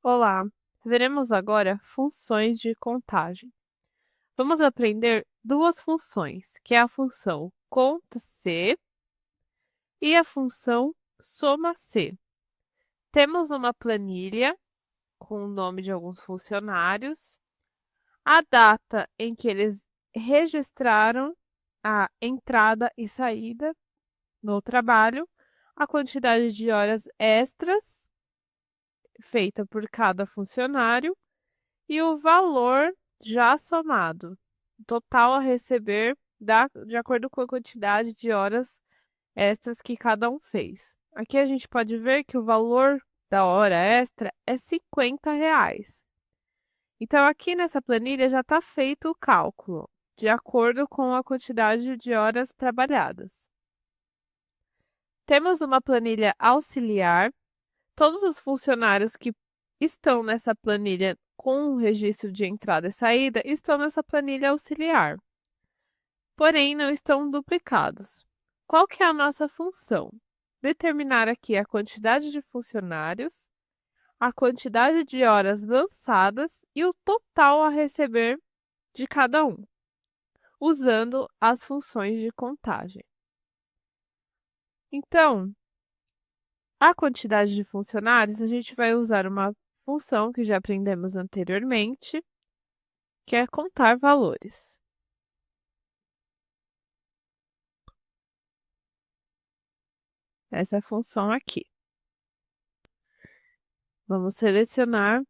Olá, veremos agora funções de contagem. Vamos aprender duas funções, que é a função conta-se e a função soma-se. Temos uma planilha com o nome de alguns funcionários, a data em que eles registraram a entrada e saída no trabalho, a quantidade de horas extras feita por cada funcionário e o valor já somado, total a receber de acordo com a quantidade de horas extras que cada um fez. Aqui a gente pode ver que o valor da hora extra é R$ 50. Então, aqui nessa planilha já está feito o cálculo, de acordo com a quantidade de horas trabalhadas. Temos uma planilha auxiliar. Todos os funcionários que estão nessa planilha com o registro de entrada e saída estão nessa planilha auxiliar, porém não estão duplicados. Qual que é a nossa função? Determinar aqui a quantidade de funcionários, a quantidade de horas lançadas e o total a receber de cada um, usando as funções de contagem. Então, a quantidade de funcionários, a gente vai usar uma função que já aprendemos anteriormente, que é contar valores. Essa é a função aqui. Vamos selecionar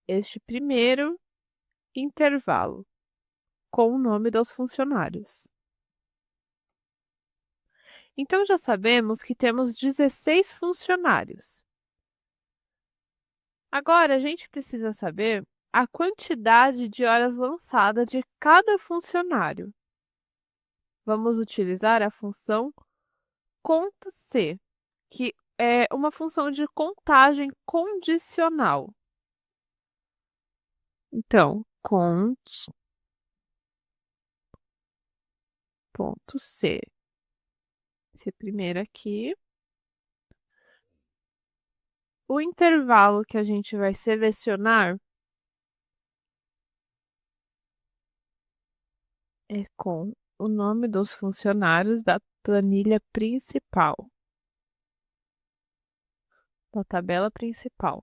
este primeiro intervalo com o nome dos funcionários. Então, já sabemos que temos 16 funcionários. Agora, a gente precisa saber a quantidade de horas lançadas de cada funcionário. Vamos utilizar a função conta-se, que é uma função de contagem condicional. Então, cont.c. Esse primeiro aqui. O intervalo que a gente vai selecionar é com o nome dos funcionários da planilha principal, da tabela principal.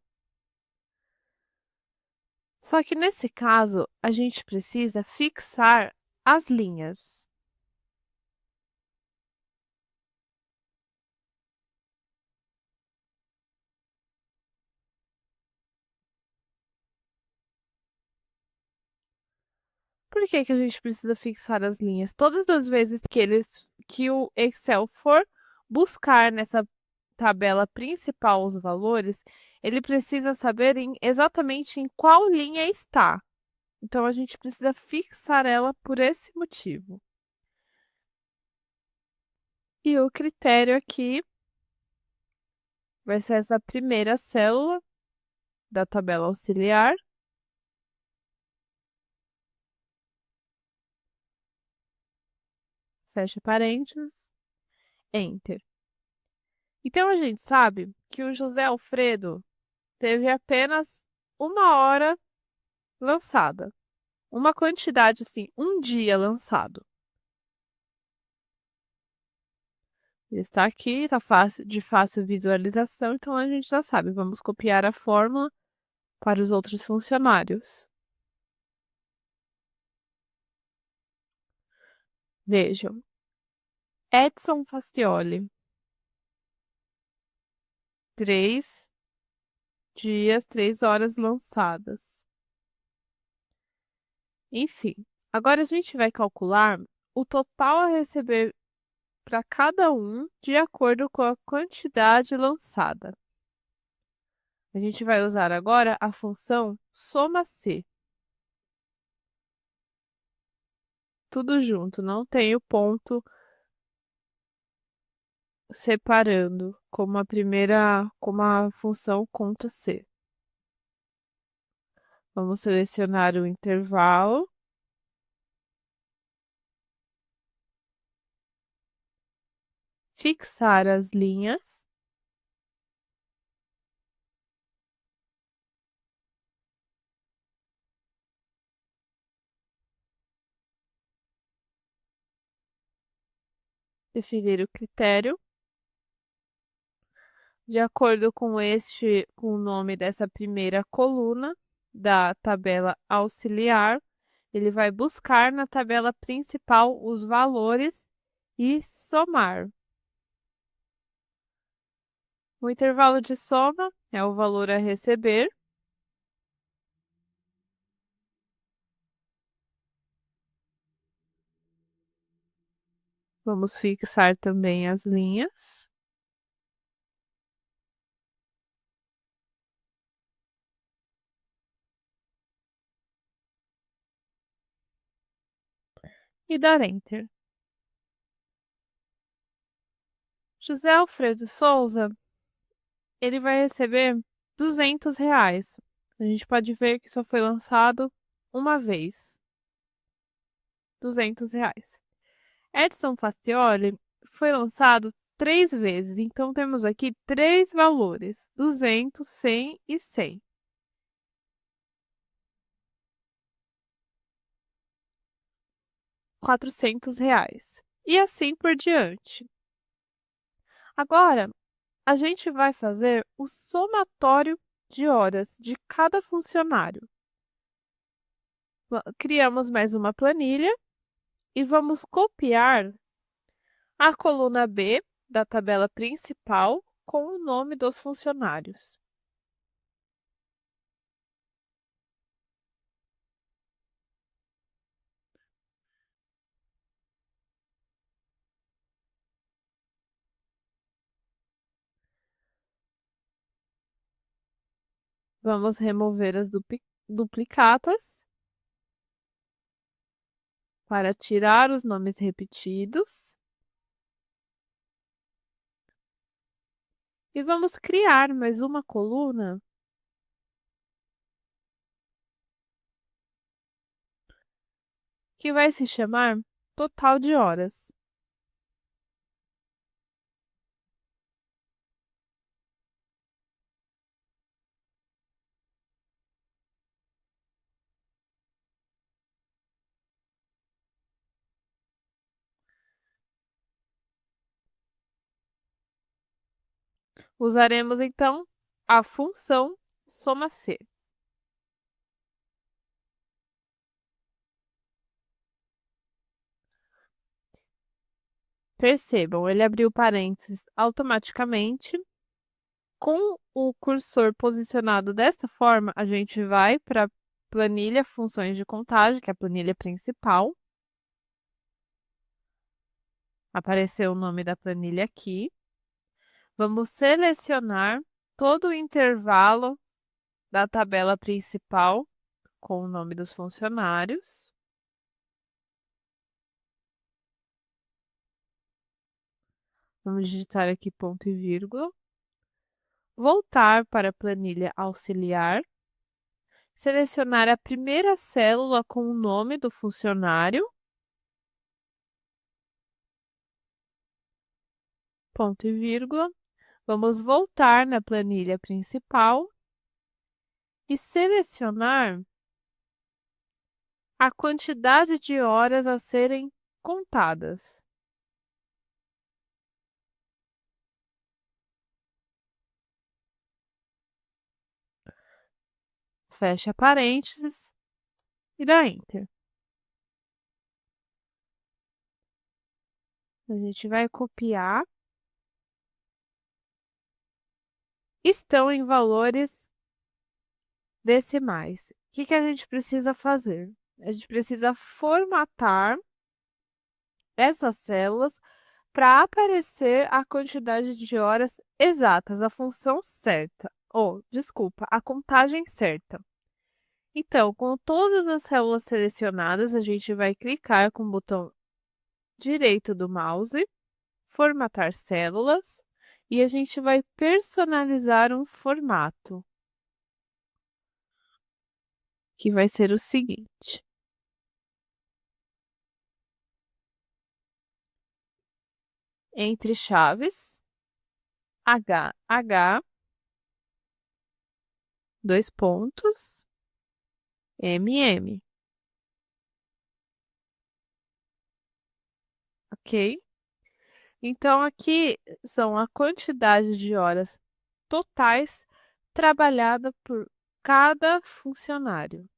Só que nesse caso, a gente precisa fixar as linhas. Por que que a gente precisa fixar as linhas? Todas as vezes que o Excel for buscar nessa tabela principal os valores, ele precisa saber exatamente em qual linha está. Então, a gente precisa fixar ela por esse motivo. E o critério aqui vai ser essa primeira célula da tabela auxiliar. Fecha parênteses, Enter. Então, a gente sabe que o José Alfredo teve apenas uma hora lançada. Uma quantidade, assim, um dia lançado. Ele está aqui, está de fácil visualização, então a gente já sabe. Vamos copiar a fórmula para os outros funcionários. Vejam. Edson Fastioli. 3 dias, 3 horas lançadas. Enfim, agora a gente vai calcular o total a receber para cada um de acordo com a quantidade lançada. A gente vai usar agora a função soma-se. Tudo junto, não tem o ponto separando, como a função conta-se. Vamos selecionar o intervalo. Fixar as linhas. definir o critério. De acordo com o nome dessa primeira coluna da tabela auxiliar, ele vai buscar na tabela principal os valores e somar. O intervalo de soma é o valor a receber. Vamos fixar também as linhas. E dar Enter. José Alfredo Souza, ele vai receber R$ 200. A gente pode ver que só foi lançado uma vez. R$ 200. Edson Fastioli foi lançado 3 vezes, então temos aqui 3 valores: 200, 100 e 100. R$ 400. E assim por diante. Agora, a gente vai fazer o somatório de horas de cada funcionário. Criamos mais uma planilha e vamos copiar a coluna B da tabela principal com o nome dos funcionários. Vamos remover as duplicatas para tirar os nomes repetidos. E vamos criar mais uma coluna que vai se chamar total de horas. Usaremos então a função soma-c. Percebam, ele abriu parênteses automaticamente. Com o cursor posicionado desta forma, a gente vai para a planilha funções de contagem, que é a planilha principal. Apareceu o nome da planilha aqui. Vamos selecionar todo o intervalo da tabela principal com o nome dos funcionários. Vamos digitar aqui ponto e vírgula. Voltar para a planilha auxiliar. Selecionar a primeira célula com o nome do funcionário. Ponto e vírgula. Vamos voltar na planilha principal e selecionar a quantidade de horas a serem contadas. Fecha parênteses e dá Enter. A gente vai copiar. Estão em valores decimais. O que a gente precisa fazer? A gente precisa formatar essas células para aparecer a quantidade de horas exatas, a função certa. Ou, desculpa, a contagem certa. Então, com todas as células selecionadas, a gente vai clicar com o botão direito do mouse, formatar células, e a gente vai personalizar um formato, que vai ser o seguinte. Entre chaves, HH, 2 pontos, MM. Ok? Então, aqui são a quantidade de horas totais trabalhada por cada funcionário.